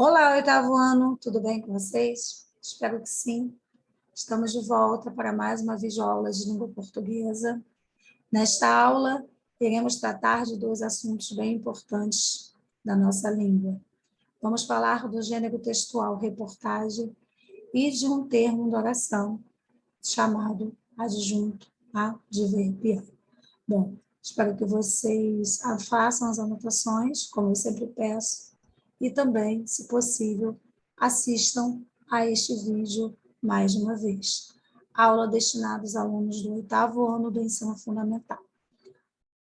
Olá, oitavo ano, tudo bem com vocês? Espero que sim. Estamos de volta para mais uma videoaula de língua portuguesa. Nesta aula, iremos tratar de dois assuntos bem importantes da nossa língua. Vamos falar do gênero textual reportagem e de um termo de oração chamado adjunto adverbial. Bom, espero que vocês façam as anotações, como eu sempre peço, e também, se possível, assistam a este vídeo mais uma vez. Aula destinada aos alunos do oitavo ano do ensino fundamental.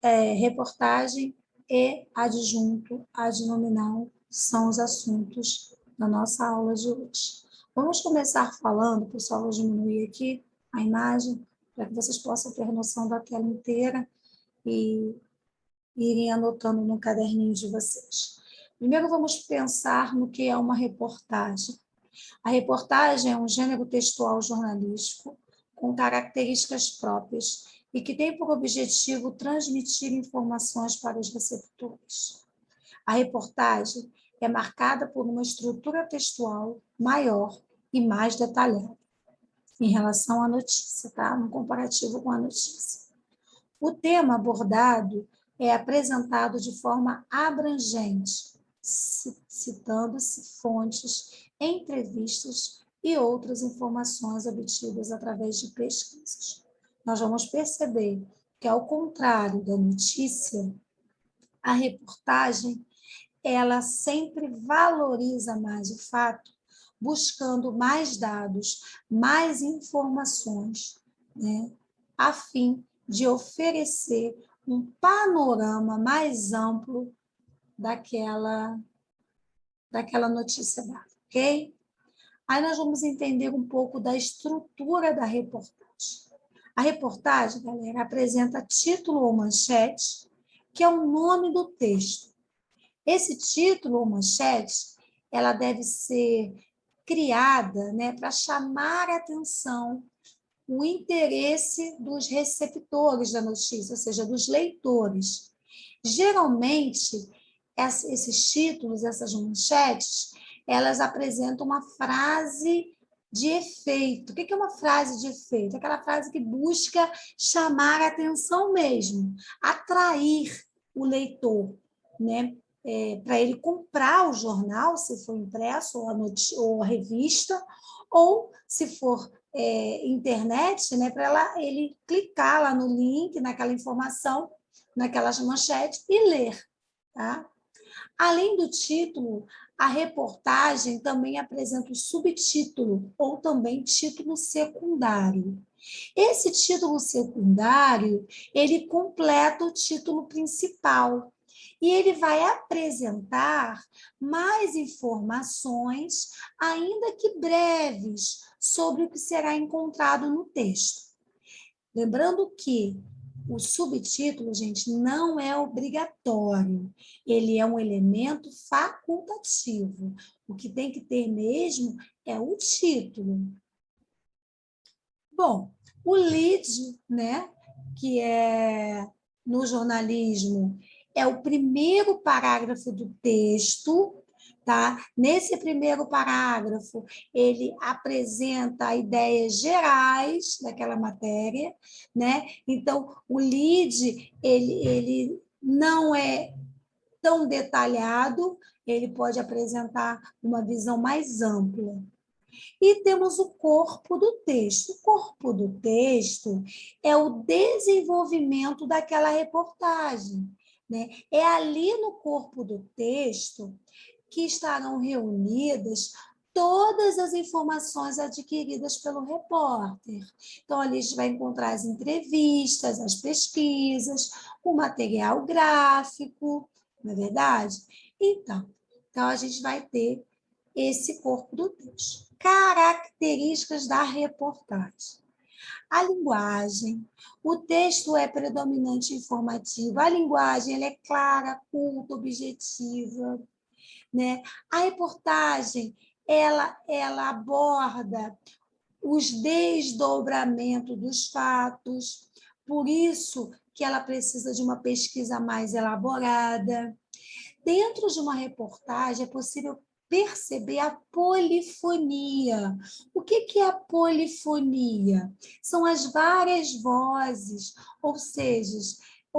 Reportagem e adjunto adnominal são os assuntos da nossa aula de hoje. Vamos começar falando, pessoal, vou diminuir aqui a imagem, para que vocês possam ter noção da tela inteira e irem anotando no caderninho de vocês. Primeiro, vamos pensar no que é uma reportagem. A reportagem é um gênero textual jornalístico com características próprias e que tem por objetivo transmitir informações para os receptores. A reportagem é marcada por uma estrutura textual maior e mais detalhada em relação à notícia, tá? No comparativo com a notícia. O tema abordado é apresentado de forma abrangente, citando-se fontes, entrevistas e outras informações obtidas através de pesquisas. Nós vamos perceber que, ao contrário da notícia, a reportagem ela sempre valoriza mais o fato, buscando mais dados, mais informações, né, a fim de oferecer um panorama mais amplo daquela notícia dada, ok? Aí nós vamos entender um pouco da estrutura da reportagem. A reportagem, galera, apresenta título ou manchete, que é o nome do texto. Esse título ou manchete, ela deve ser criada, né, para chamar a atenção, o interesse dos receptores da notícia, ou seja, dos leitores. Geralmente, esses títulos, essas manchetes, elas apresentam uma frase de efeito. O que é uma frase de efeito? Aquela frase que busca chamar a atenção mesmo, atrair o leitor, né? Para ele comprar o jornal, se for impresso, ou a revista, ou se for internet, né, para ele clicar lá no link, naquela informação, naquelas manchetes e ler. Tá? Além do título, a reportagem também apresenta o subtítulo, ou também título secundário. Esse título secundário, ele completa o título principal e ele vai apresentar mais informações, ainda que breves, sobre o que será encontrado no texto. Lembrando que o subtítulo, gente, não é obrigatório. Ele é um elemento facultativo. O que tem que ter mesmo é o título. Bom, o lead, né, que é no jornalismo, é o primeiro parágrafo do texto, tá? Nesse primeiro parágrafo, ele apresenta ideias gerais daquela matéria, né? Então, o lead, ele não é tão detalhado, ele pode apresentar uma visão mais ampla. E temos o corpo do texto. O corpo do texto é o desenvolvimento daquela reportagem, né? É ali no corpo do texto que estarão reunidas todas as informações adquiridas pelo repórter. Então, ali a gente vai encontrar as entrevistas, as pesquisas, o material gráfico, não é verdade? Então a gente vai ter esse corpo do texto. Características da reportagem. A linguagem. O texto é predominante informativo. A linguagem ela é clara, culta, objetiva. Né? A reportagem ela aborda os desdobramentos dos fatos, por isso que ela precisa de uma pesquisa mais elaborada. Dentro de uma reportagem, é possível perceber a polifonia. O que é a polifonia? São as várias vozes, ou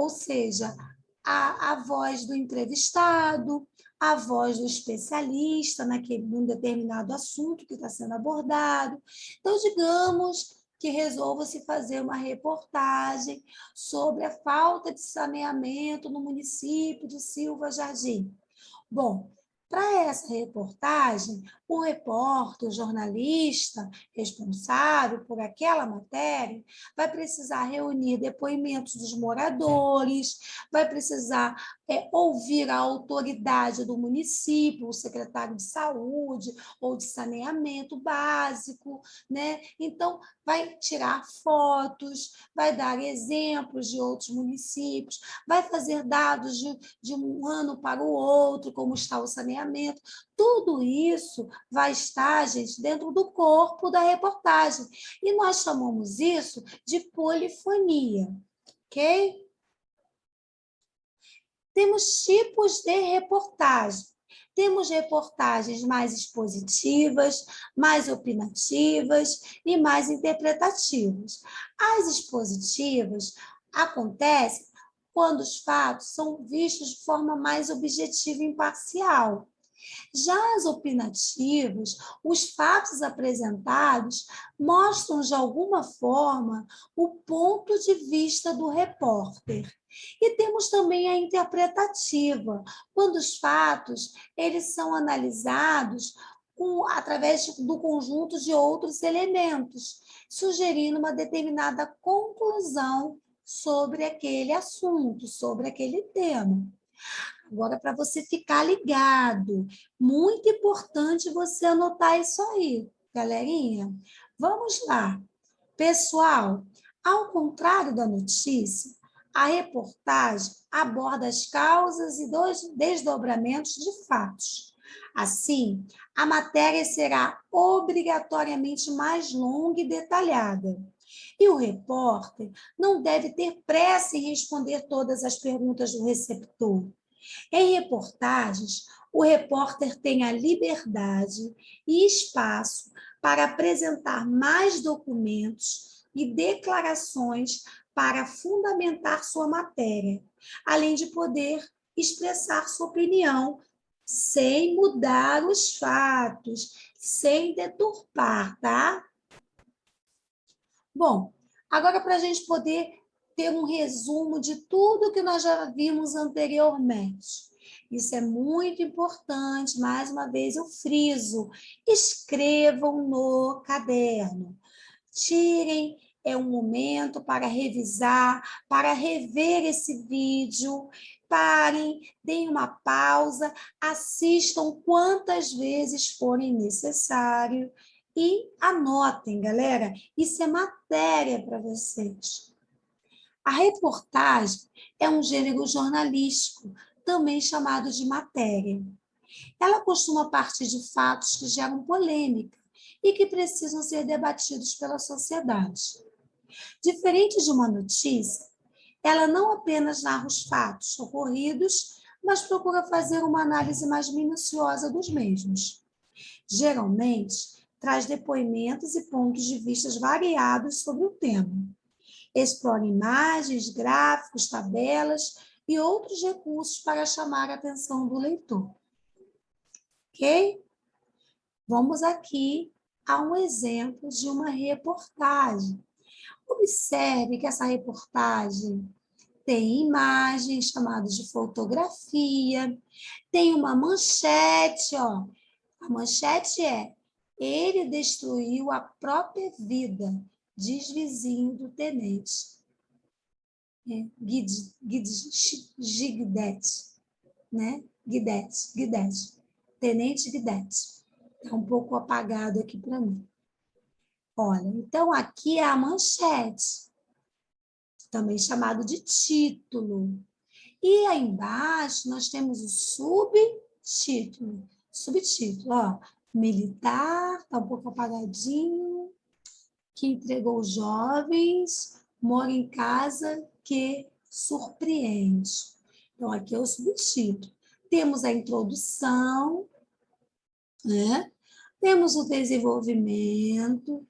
seja, a voz do entrevistado, a voz do especialista num determinado assunto que está sendo abordado. Então, digamos que resolva-se fazer uma reportagem sobre a falta de saneamento no município de Silva Jardim. Bom, para essa reportagem, o repórter, o jornalista responsável por aquela matéria vai precisar reunir depoimentos dos moradores, vai precisar ouvir a autoridade do município, o secretário de saúde ou de saneamento básico, né? Então, vai tirar fotos, vai dar exemplos de outros municípios, vai fazer dados de um ano para o outro, como está o saneamento. Tudo isso vai estar, gente, dentro do corpo da reportagem. E nós chamamos isso de polifonia, ok? Temos tipos de reportagem. Temos reportagens mais expositivas, mais opinativas e mais interpretativas. As expositivas acontecem quando os fatos são vistos de forma mais objetiva e imparcial. Já as opinativas, os fatos apresentados mostram, de alguma forma, o ponto de vista do repórter. E temos também a interpretativa, quando os fatos eles são analisados através do conjunto de outros elementos, sugerindo uma determinada conclusão sobre aquele assunto, sobre aquele tema. Agora, para você ficar ligado, muito importante você anotar isso aí, galerinha. Vamos lá. Pessoal, ao contrário da notícia, a reportagem aborda as causas e desdobramentos de fatos. Assim, a matéria será obrigatoriamente mais longa e detalhada. E o repórter não deve ter pressa em responder todas as perguntas do receptor. Em reportagens, o repórter tem a liberdade e espaço para apresentar mais documentos e declarações para fundamentar sua matéria, além de poder expressar sua opinião sem mudar os fatos, sem deturpar, tá? Bom, agora para a gente poder ter um resumo de tudo que nós já vimos anteriormente. Isso é muito importante, mais uma vez eu friso. Escrevam no caderno. Tirem um momento para revisar, para rever esse vídeo. Parem, deem uma pausa, assistam quantas vezes forem necessário e anotem, galera. Isso é matéria para vocês. A reportagem é um gênero jornalístico, também chamado de matéria. Ela costuma partir de fatos que geram polêmica e que precisam ser debatidos pela sociedade. Diferente de uma notícia, ela não apenas narra os fatos ocorridos, mas procura fazer uma análise mais minuciosa dos mesmos. Geralmente, traz depoimentos e pontos de vista variados sobre o tema. Explora imagens, gráficos, tabelas e outros recursos para chamar a atenção do leitor. Ok? Vamos aqui a um exemplo de uma reportagem. Observe que essa reportagem tem imagens chamadas de fotografia, tem uma manchete, ó. A manchete é: ele destruiu a própria vida, diz vizinho do tenente. Guidete, né? Guidete. Tenente Guidete. Está um pouco apagado aqui para mim. Olha, então aqui é a manchete, também chamado de título. E aí embaixo nós temos o subtítulo. Subtítulo, ó. Militar, está um pouco apagadinho, que entregou jovens, mora em casa que surpreende. Então, aqui é o subtítulo. Temos a introdução, né? Temos o desenvolvimento,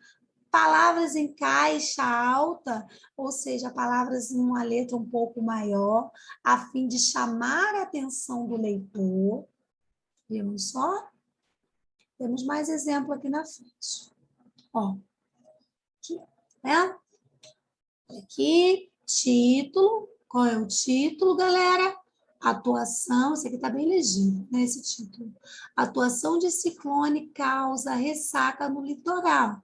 palavras em caixa alta, ou seja, palavras em uma letra um pouco maior, a fim de chamar a atenção do leitor. Vimos só? Temos mais exemplo aqui na frente. Ó, aqui, né? Aqui, título. Qual é o título, galera? Atuação, esse aqui está bem legível, né, esse título. Atuação de ciclone causa ressaca no litoral.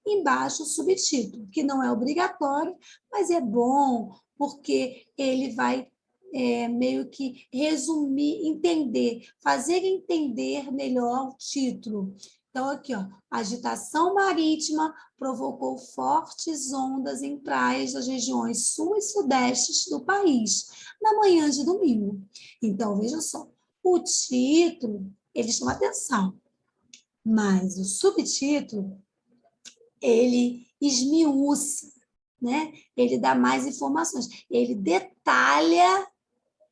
Embaixo o subtítulo, que não é obrigatório, mas é bom, porque ele vai meio que resumir, entender, fazer entender melhor o título. Então, aqui, ó, agitação marítima provocou fortes ondas em praias das regiões sul e sudestes do país, na manhã de domingo. Então, veja só, o título, ele chama atenção, mas o subtítulo, ele esmiuça, né? Ele dá mais informações, ele detalha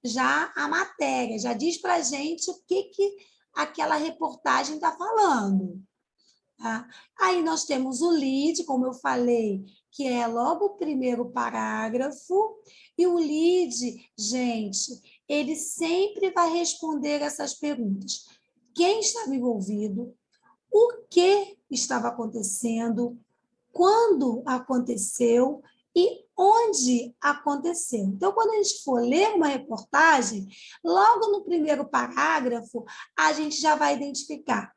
já a matéria, já diz para a gente o que aquela reportagem está falando. Tá? Aí nós temos o lead, como eu falei, que é logo o primeiro parágrafo, e o lead, gente, ele sempre vai responder essas perguntas. Quem estava envolvido? O que estava acontecendo? Quando aconteceu e onde aconteceu. Então, quando a gente for ler uma reportagem, logo no primeiro parágrafo, a gente já vai identificar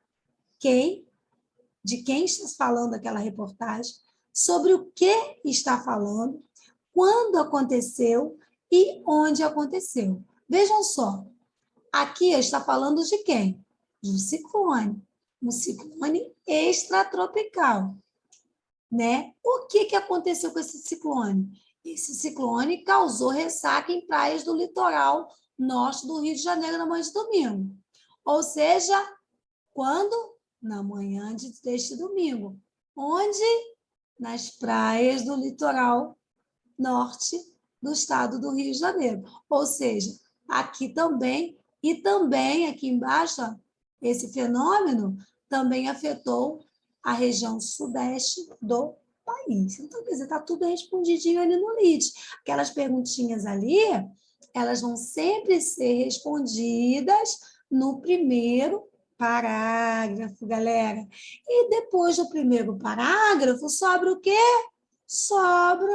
de quem está falando aquela reportagem, sobre o que está falando, quando aconteceu e onde aconteceu. Vejam só, aqui está falando de quem? De um ciclone extratropical. Né? O que aconteceu com esse ciclone? Esse ciclone causou ressaca em praias do litoral norte do Rio de Janeiro na manhã de domingo. Ou seja, quando? Na manhã deste domingo. Onde? Nas praias do litoral norte do estado do Rio de Janeiro. Ou seja, aqui também, e também aqui embaixo, ó, esse fenômeno também afetou a região sudeste do país. Então, quer dizer, está tudo respondidinho ali no lead. Aquelas perguntinhas ali, elas vão sempre ser respondidas no primeiro parágrafo, galera. E depois do primeiro parágrafo, sobra o quê? Sobra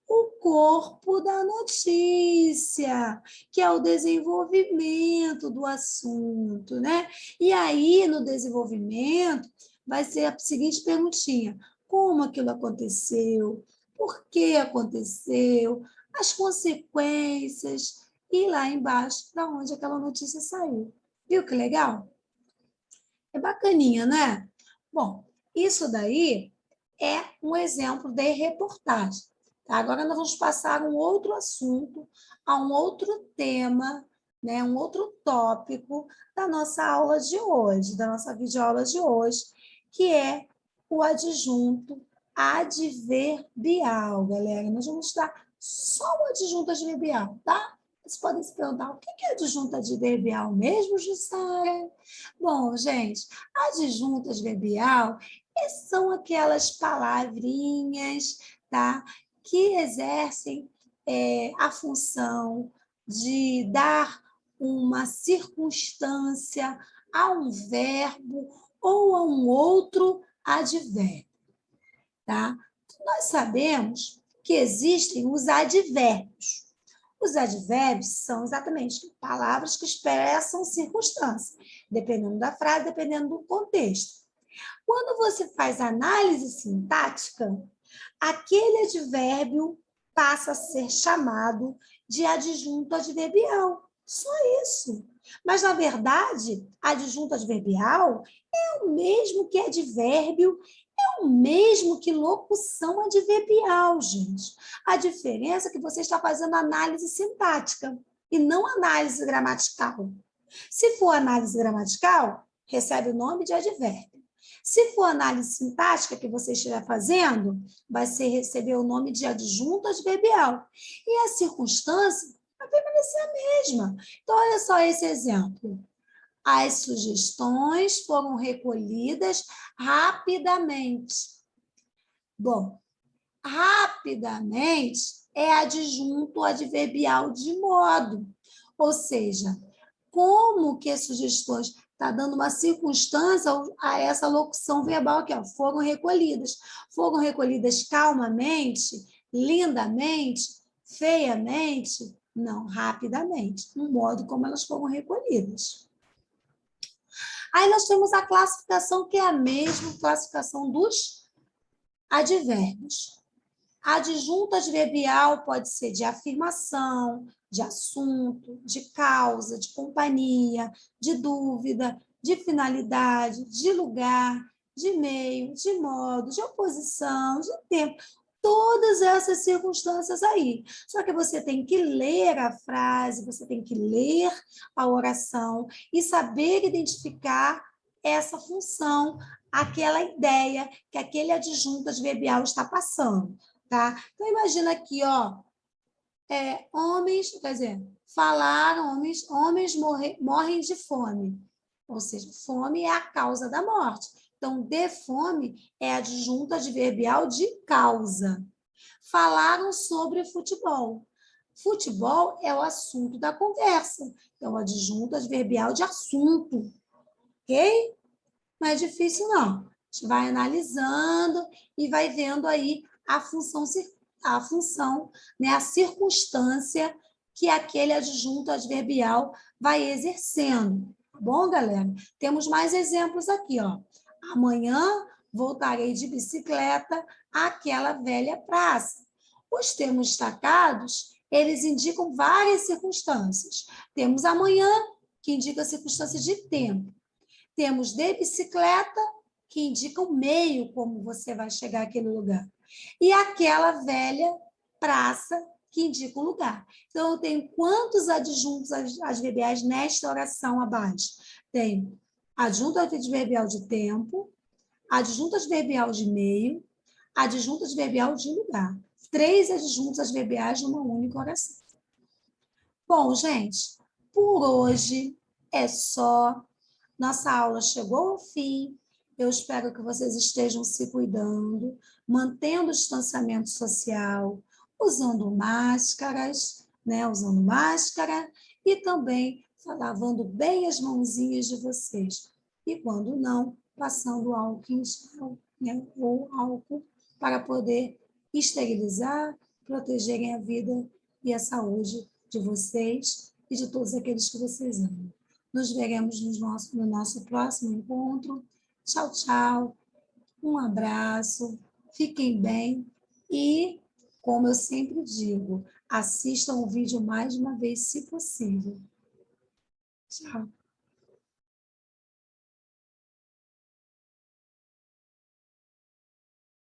o corpo da notícia, que é o desenvolvimento do assunto, né? E aí, no desenvolvimento, vai ser a seguinte perguntinha: como aquilo aconteceu? Por que aconteceu? As consequências? E lá embaixo, para onde aquela notícia saiu. Viu que legal? É bacaninha, né? Bom, isso daí é um exemplo de reportagem. Tá? Agora nós vamos passar a um outro assunto, a um outro tema, né? Um outro tópico da nossa aula de hoje, da nossa videoaula de hoje, que é o adjunto adverbial, galera. Nós vamos estudar só o adjunto adverbial, tá? Vocês podem se perguntar, o que é adjunto adverbial mesmo, Jussara? Bom, gente, adjunto adverbial são aquelas palavrinhas, tá, que exercem a função de dar uma circunstância a um verbo ou a um outro advérbio, tá? Nós sabemos que existem os advérbios. Os advérbios são exatamente palavras que expressam circunstância, dependendo da frase, dependendo do contexto. Quando você faz análise sintática, aquele advérbio passa a ser chamado de adjunto adverbial. Só isso. Mas, na verdade, adjunto adverbial é o mesmo que advérbio, é o mesmo que locução adverbial, gente. A diferença é que você está fazendo análise sintática e não análise gramatical. Se for análise gramatical, recebe o nome de advérbio. Se for análise sintática que você estiver fazendo, vai receber o nome de adjunto adverbial. E a circunstância vai permanecer a mesma. Então, olha só esse exemplo. As sugestões foram recolhidas rapidamente. Bom, rapidamente é adjunto adverbial de modo, ou seja, como que as sugestões está dando uma circunstância a essa locução verbal aqui, ó, foram recolhidas. Foram recolhidas calmamente, lindamente, feiamente? Não, rapidamente, no modo como elas foram recolhidas. Aí nós temos a classificação, que é a mesma classificação dos advérbios. Adjunto adverbial pode ser de afirmação, de assunto, de causa, de companhia, de dúvida, de finalidade, de lugar, de meio, de modo, de oposição, de tempo. Todas essas circunstâncias aí. Só que você tem que ler a frase, você tem que ler a oração e saber identificar essa função, aquela ideia que aquele adjunto adverbial está passando. Tá? Então, imagina aqui, ó, homens, quer dizer, falaram, homens morrem de fome. Ou seja, fome é a causa da morte. Então, de fome é adjunto adverbial de causa. Falaram sobre futebol. Futebol é o assunto da conversa. Então, adjunto adverbial de assunto. Ok? Não é difícil, não. A gente vai analisando e vai vendo aí a função, né, a circunstância que aquele adjunto adverbial vai exercendo. Tá bom, galera? Temos mais exemplos aqui, ó. Amanhã voltarei de bicicleta àquela velha praça. Os termos destacados, eles indicam várias circunstâncias. Temos amanhã, que indica a circunstância de tempo. Temos de bicicleta, que indica o meio como você vai chegar àquele lugar. E aquela velha praça, que indica o lugar. Então, eu tenho quantos adjuntos adverbiais nesta oração abaixo? Tenho adjunto adverbial de tempo, adjunto adverbial de meio, adjunto adverbial de lugar. 3 adjuntos adverbiais numa única oração. Bom, gente, por hoje é só. Nossa aula chegou ao fim. Eu espero que vocês estejam se cuidando, mantendo o distanciamento social, usando máscaras, né? Usando máscara e também lavando bem as mãozinhas de vocês. E quando não, passando álcool em gel, né? Ou álcool para poder esterilizar, protegerem a vida e a saúde de vocês e de todos aqueles que vocês amam. Nos veremos no nosso próximo encontro. Tchau, tchau. Um abraço. Fiquem bem. E, como eu sempre digo, assistam o vídeo mais uma vez, se possível. Tchau.